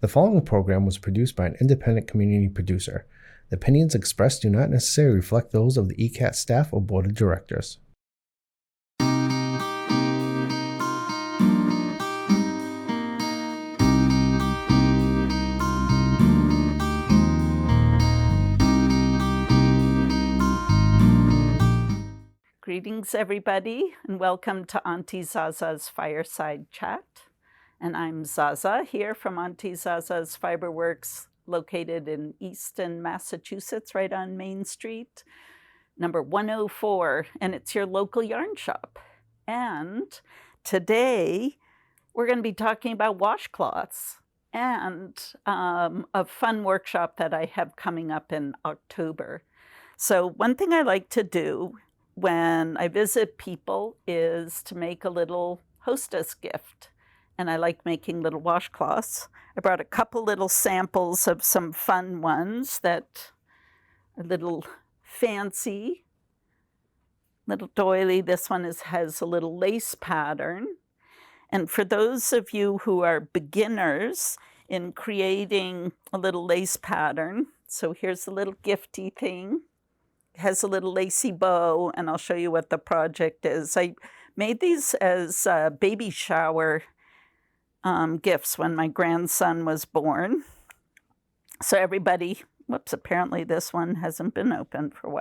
The following program was produced by an independent community producer. The opinions expressed do not necessarily reflect those of the ECAT staff or board of directors. Greetings, everybody, and welcome to Auntie Zaza's Fireside Chat. And I'm Zaza here from Auntie Zaza's Fiberworks, located in Easton, Massachusetts, right on Main Street, number 104, and it's your local yarn shop. And today, we're going to be talking about washcloths and a fun workshop that I have coming up in October. So one thing I like to do when I visit people is to make a little hostess gift. And I like making little washcloths. I brought a couple little samples of some fun ones that are a little fancy, little doily. This one has a little lace pattern. And for those of you who are beginners in creating a little lace pattern, so here's a little gifty thing. Has a little lacy bow, and I'll show you what the project is. I made these as baby shower gifts when my grandson was born. So everybody, whoops, apparently this one hasn't been opened for a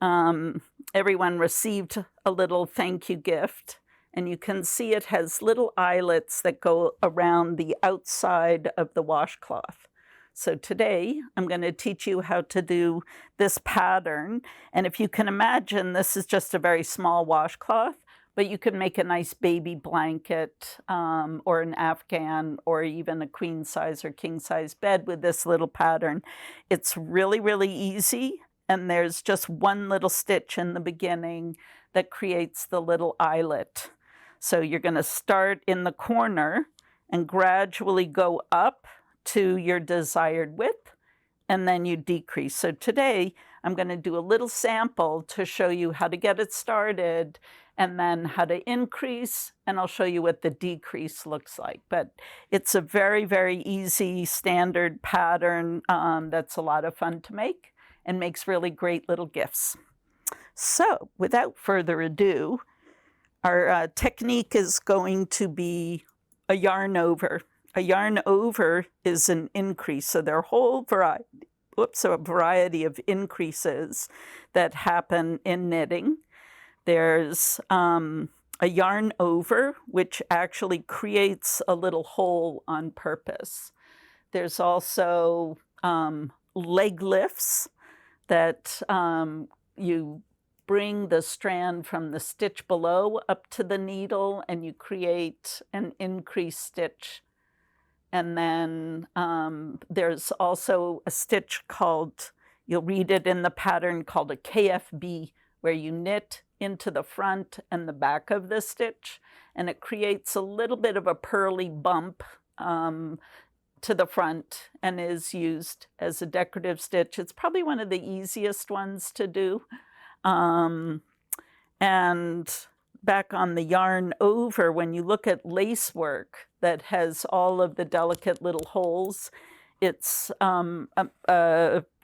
while. Everyone received a little thank you gift, and you can see it has little eyelets that go around the outside of the washcloth. So today, I'm going to teach you how to do this pattern. And if you can imagine, this is just a very small washcloth, but you can make a nice baby blanket or an Afghan or even a queen size or king size bed with this little pattern. It's really, really easy. And there's just one little stitch in the beginning that creates the little eyelet. So you're going to start in the corner and gradually go up to your desired width, and then you decrease. So today, I'm going to do a little sample to show you how to get it started, and then how to increase, and I'll show you what the decrease looks like. But it's a very, very easy standard pattern that's a lot of fun to make and makes really great little gifts. So without further ado, our technique is going to be a yarn over. A yarn over is an increase, so there are a whole variety of increases that happen in knitting. There's a yarn over, which actually creates a little hole on purpose. There's also leg lifts that you bring the strand from the stitch below up to the needle, and you create an increased stitch. And then there's also a stitch called, you'll read it in the pattern, called a KFB, where you knit into the front and the back of the stitch, and it creates a little bit of a pearly bump to the front and is used as a decorative stitch. It's probably one of the easiest ones to do. And back on the yarn over, when you look at lace work that has all of the delicate little holes, it's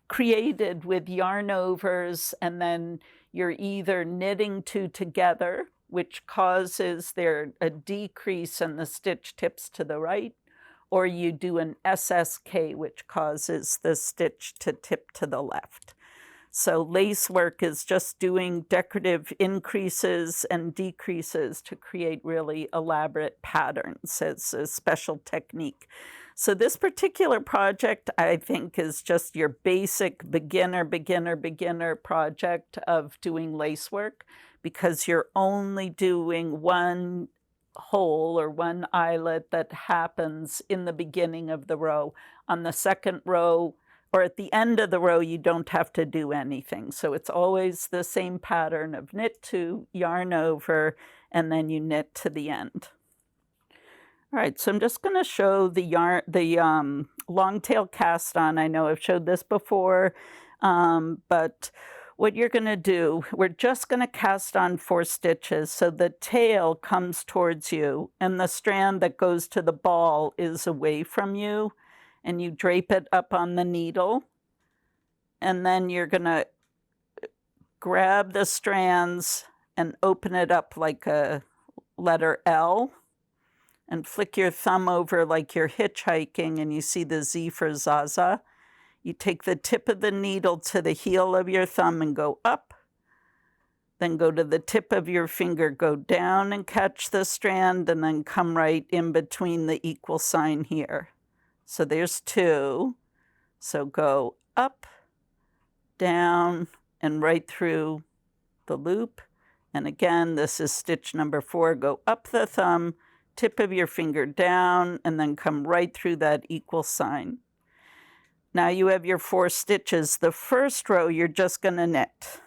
created with yarn overs, and then you're either knitting two together, which causes there a decrease in the stitch tips to the right, or you do an SSK, which causes the stitch to tip to the left. So lace work is just doing decorative increases and decreases to create really elaborate patterns. It's a special technique. So this particular project, I think, is just your basic beginner project of doing lace work, because you're only doing one hole or one eyelet that happens in the beginning of the row. On the second row, or at the end of the row, you don't have to do anything. So it's always the same pattern of knit two, yarn over, and then you knit to the end. All right, so I'm just going to show the long tail cast on. I know I've showed this before, but what you're going to do, we're just going to cast on 4 stitches so the tail comes towards you and the strand that goes to the ball is away from you, and you drape it up on the needle, and then you're going to grab the strands and open it up like a letter L and flick your thumb over like you're hitchhiking and you see the Z for Zaza. You take the tip of the needle to the heel of your thumb and go up, then go to the tip of your finger, go down and catch the strand, and then come right in between the equal sign here. So there's 2. So go up, down, and right through the loop. And again, this is stitch number 4. Go up the thumb, tip of your finger down, and then come right through that equal sign. Now you have your 4 stitches. The first row, you're just going to knit.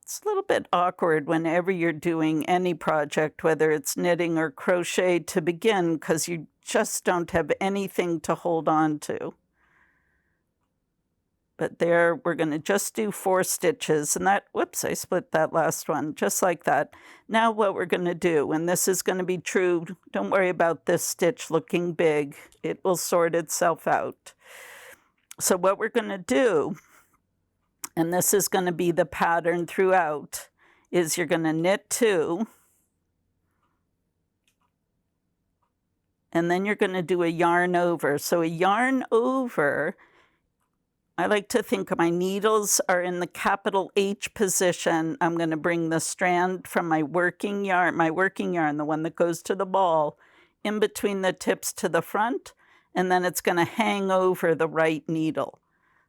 It's a little bit awkward whenever you're doing any project, whether it's knitting or crochet, to begin, because you just don't have anything to hold on to. But there, we're going to just do 4 stitches, and that, whoops, I split that last one, just like that. Now what we're going to do, and this is going to be true, don't worry about this stitch looking big. It will sort itself out. So what we're going to do, and this is going to be the pattern throughout, is you're going to knit 2, and then you're going to do a yarn over. So a yarn over, I like to think my needles are in the capital H position. I'm going to bring the strand from my working yarn, the one that goes to the ball, in between the tips to the front, and then it's going to hang over the right needle.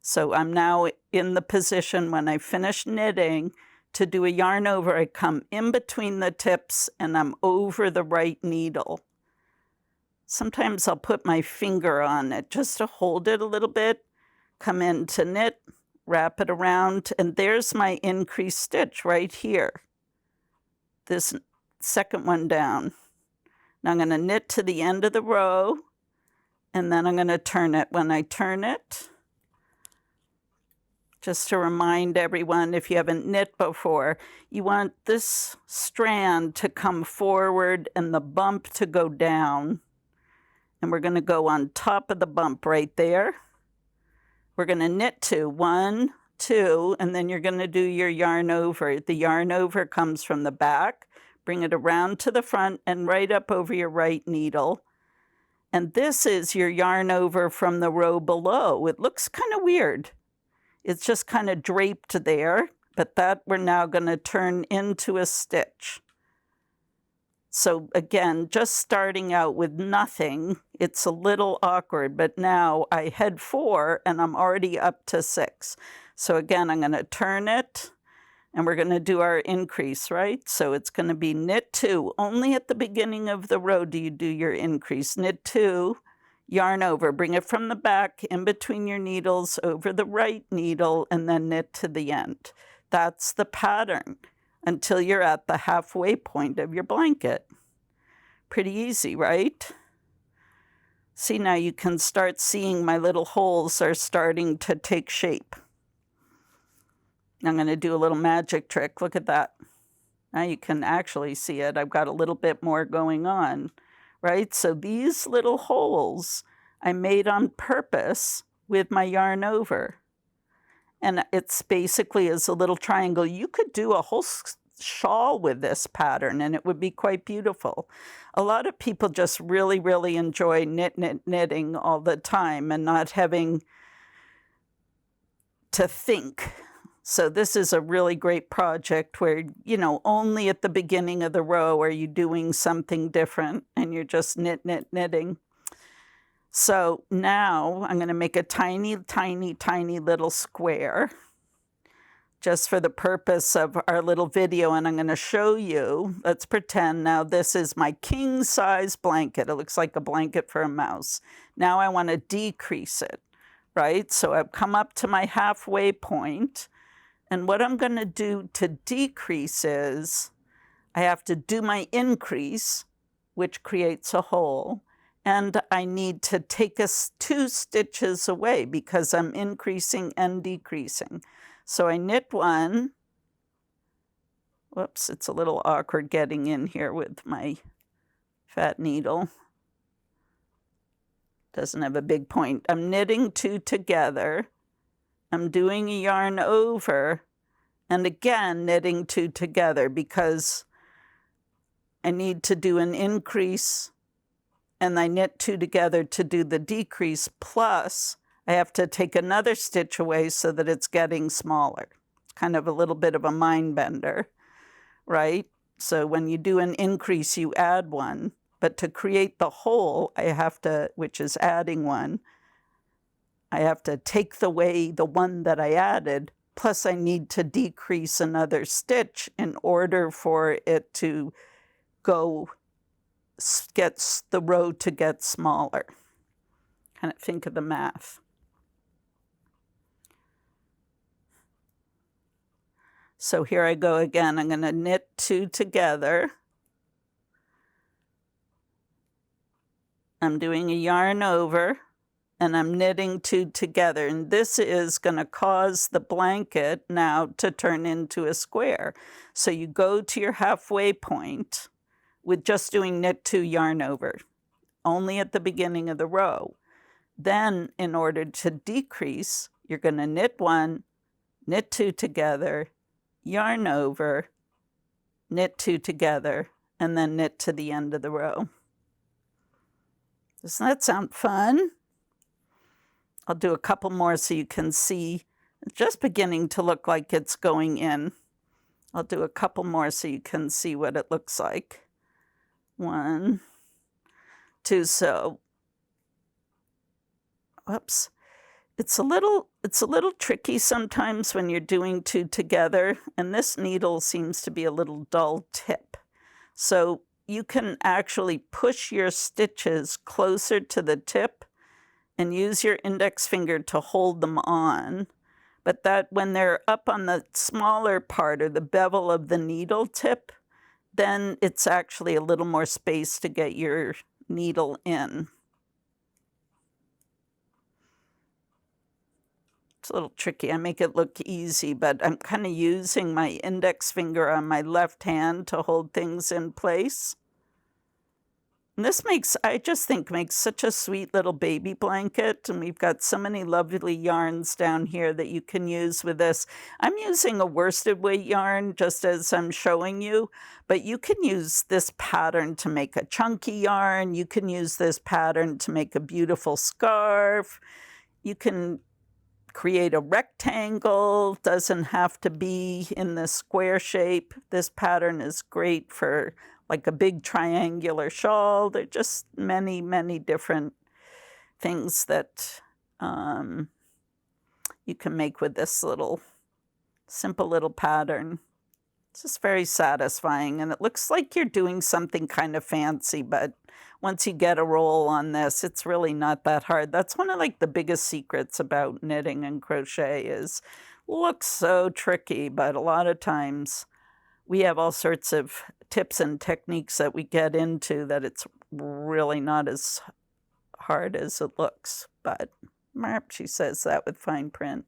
So I'm now in the position when I finish knitting to do a yarn over. I come in between the tips and I'm over the right needle. Sometimes I'll put my finger on it just to hold it a little bit, come in to knit, wrap it around, and there's my increased stitch right here. This second one down. Now I'm going to knit to the end of the row, and then I'm going to turn it. When I turn it, just to remind everyone, if you haven't knit before, you want this strand to come forward and the bump to go down. And we're going to go on top of the bump right there. We're going to knit 2, 1, 2, and then you're going to do your yarn over. The yarn over comes from the back, bring it around to the front and right up over your right needle. And this is your yarn over from the row below. It looks kind of weird. It's just kind of draped there, but that we're now going to turn into a stitch. So again, just starting out with nothing, it's a little awkward, but now I had 4 and I'm already up to 6. So again, I'm going to turn it and we're going to do our increase, right? So it's going to be knit 2. Only at the beginning of the row do you do your increase. Knit 2, yarn over, bring it from the back in between your needles over the right needle and then knit to the end. That's the pattern until you're at the halfway point of your blanket. Pretty easy, right? See, now you can start seeing my little holes are starting to take shape. I'm going to do a little magic trick. Look at that. Now you can actually see it. I've got a little bit more going on, right? So these little holes I made on purpose with my yarn over. And it's basically as a little triangle. You could do a whole shawl with this pattern and it would be quite beautiful. A lot of people just really, really enjoy knitting all the time and not having to think. So this is a really great project where, you know, only at the beginning of the row are you doing something different and you're just knitting. So now I'm going to make a tiny, tiny, tiny little square just for the purpose of our little video, and I'm going to show you. Let's pretend now this is my king size blanket. It looks like a blanket for a mouse. Now I want to decrease it, right? So I've come up to my halfway point, and what I'm going to do to decrease is I have to do my increase, which creates a hole. And I need to take us 2 stitches away because I'm increasing and decreasing. So I knit one. Whoops, it's a little awkward getting in here with my fat needle. Doesn't have a big point. I'm knitting 2 together. I'm doing a yarn over, and again knitting 2 together because I need to do an increase, and I knit 2 together to do the decrease, plus I have to take another stitch away so that it's getting smaller. It's kind of a little bit of a mind bender, right? So when you do an increase, you add 1, but to create the whole, I have to, which is adding 1, I have to take the 1 that I added, plus I need to decrease another stitch in order for it to gets the row to get smaller. Kind of think of the math. So here I go again. I'm going to knit 2 together. I'm doing a yarn over, and I'm knitting 2 together. And this is going to cause the blanket now to turn into a square. So you go to your halfway point with just doing knit 2, yarn over, only at the beginning of the row. Then, in order to decrease, you're going to knit 1, knit 2 together, yarn over, knit 2 together, and then knit to the end of the row. Doesn't that sound fun? I'll do a couple more so you can see. It's just beginning to look like it's going in. I'll do a couple more so you can see what it looks like. 1, 2, so, whoops. It's a little tricky sometimes when you're doing 2 together, and this needle seems to be a little dull tip. So you can actually push your stitches closer to the tip and use your index finger to hold them on. But that when they're up on the smaller part or the bevel of the needle tip, then it's actually a little more space to get your needle in. It's a little tricky. I make it look easy, but I'm kind of using my index finger on my left hand to hold things in place. And this I just think makes such a sweet little baby blanket, and we've got so many lovely yarns down here that you can use with this. I'm using a worsted weight yarn just as I'm showing you, but you can use this pattern to make a chunky yarn. You can use this pattern to make a beautiful scarf. You can create a rectangle, doesn't have to be in the square shape. This pattern is great for like a big triangular shawl. There are just many, many different things that you can make with this simple little pattern. It's just very satisfying, and it looks like you're doing something kind of fancy, but once you get a roll on this, it's really not that hard. That's one of like the biggest secrets about knitting and crochet is looks so tricky, but a lot of times we have all sorts of tips and techniques that we get into that it's really not as hard as it looks. But she says that with fine print.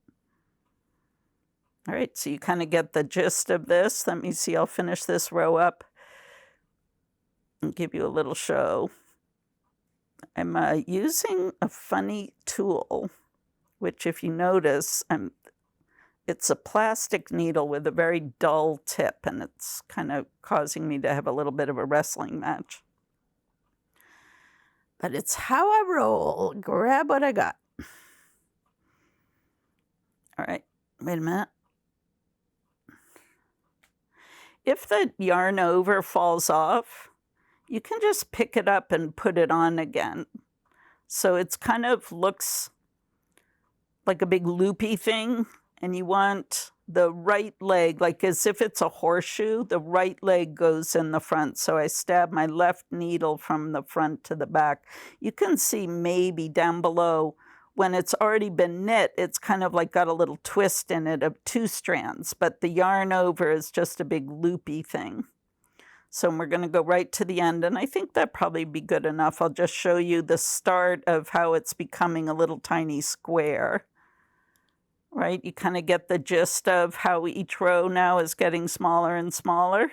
All right, so you kind of get the gist of this. Let me see, I'll finish this row up and give you a little show. I'm using a funny tool, which if you notice, it's a plastic needle with a very dull tip, and it's kind of causing me to have a little bit of a wrestling match. But it's how I roll. Grab what I got. All right, wait a minute. If the yarn over falls off, you can just pick it up and put it on again. So it's kind of looks like a big loopy thing, and you want the right leg, like as if it's a horseshoe, the right leg goes in the front. So I stab my left needle from the front to the back. You can see maybe down below, when it's already been knit, it's kind of like got a little twist in it of 2 strands, but the yarn over is just a big loopy thing. So we're going to go right to the end, and I think that'd probably be good enough. I'll just show you the start of how it's becoming a little tiny square. right? You kind of get the gist of how each row now is getting smaller and smaller.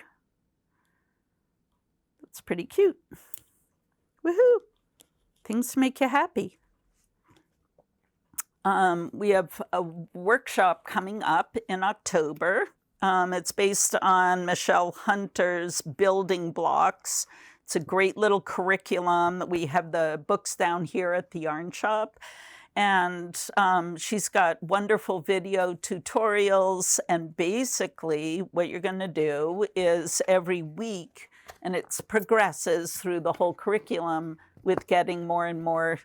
It's pretty cute. Woohoo! Things to make you happy. We have a workshop coming up in October. It's based on Michelle Hunter's Building Blocks. It's a great little curriculum. We have the books down here at the yarn shop. And she's got wonderful video tutorials. And basically what you're going to do is every week, and it progresses through the whole curriculum with getting more and more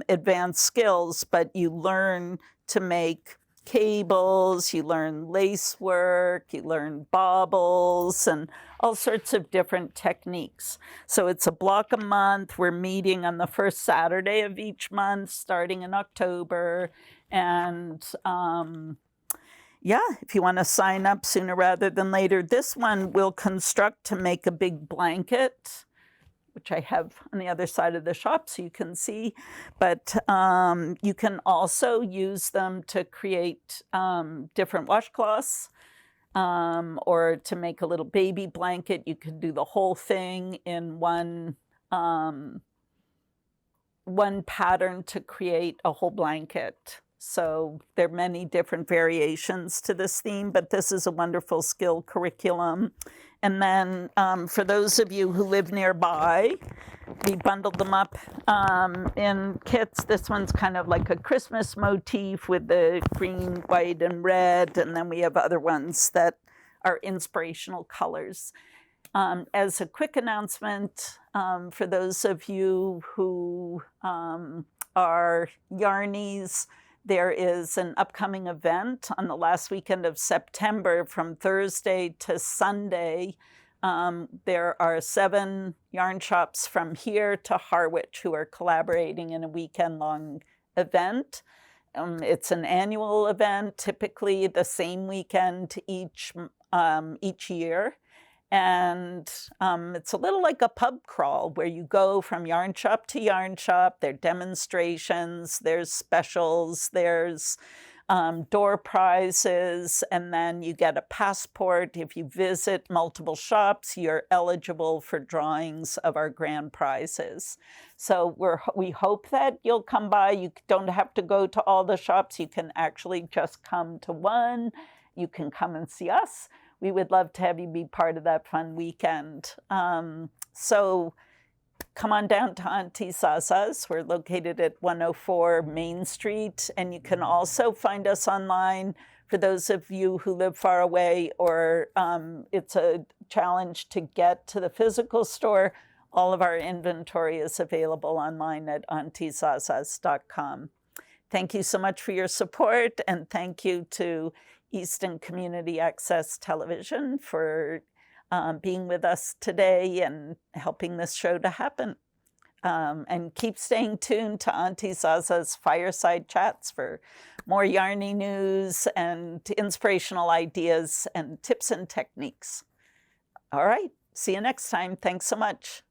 advanced skills, but you learn to make cables, you learn lace work, you learn baubles, and all sorts of different techniques. So it's a block a month. We're meeting on the first Saturday of each month, starting in October. And yeah, if you want to sign up sooner rather than later, this one will construct to make a big blanket, which I have on the other side of the shop so you can see. But you can also use them to create different washcloths or to make a little baby blanket. You can do the whole thing in one pattern to create a whole blanket. So there are many different variations to this theme, but this is a wonderful skill curriculum. And then for those of you who live nearby, we bundled them up in kits. This one's kind of like a Christmas motif with the green, white, and red. And then we have other ones that are inspirational colors. As a quick announcement, for those of you who are yarnies, there is an upcoming event on the last weekend of September from Thursday to Sunday. There are 7 yarn shops from here to Harwich who are collaborating in a weekend-long event. It's an annual event, typically the same weekend each year. And it's a little like a pub crawl where you go from yarn shop to yarn shop. There are demonstrations, there's specials, there's door prizes, and then you get a passport. If you visit multiple shops, you're eligible for drawings of our grand prizes. So we hope that you'll come by. You don't have to go to all the shops. You can actually just come to one. You can come and see us. We would love to have you be part of that fun weekend. So come on down to Auntie Zaza's. We're located at 104 Main Street. And you can also find us online for those of you who live far away, or it's a challenge to get to the physical store. All of our inventory is available online at auntiezazas.com. Thank you so much for your support, and thank you to Easton Community Access Television for being with us today and helping this show to happen. And keep staying tuned to Auntie Zaza's Fireside Chats for more yarny news and inspirational ideas and tips and techniques. All right, see you next time. Thanks so much.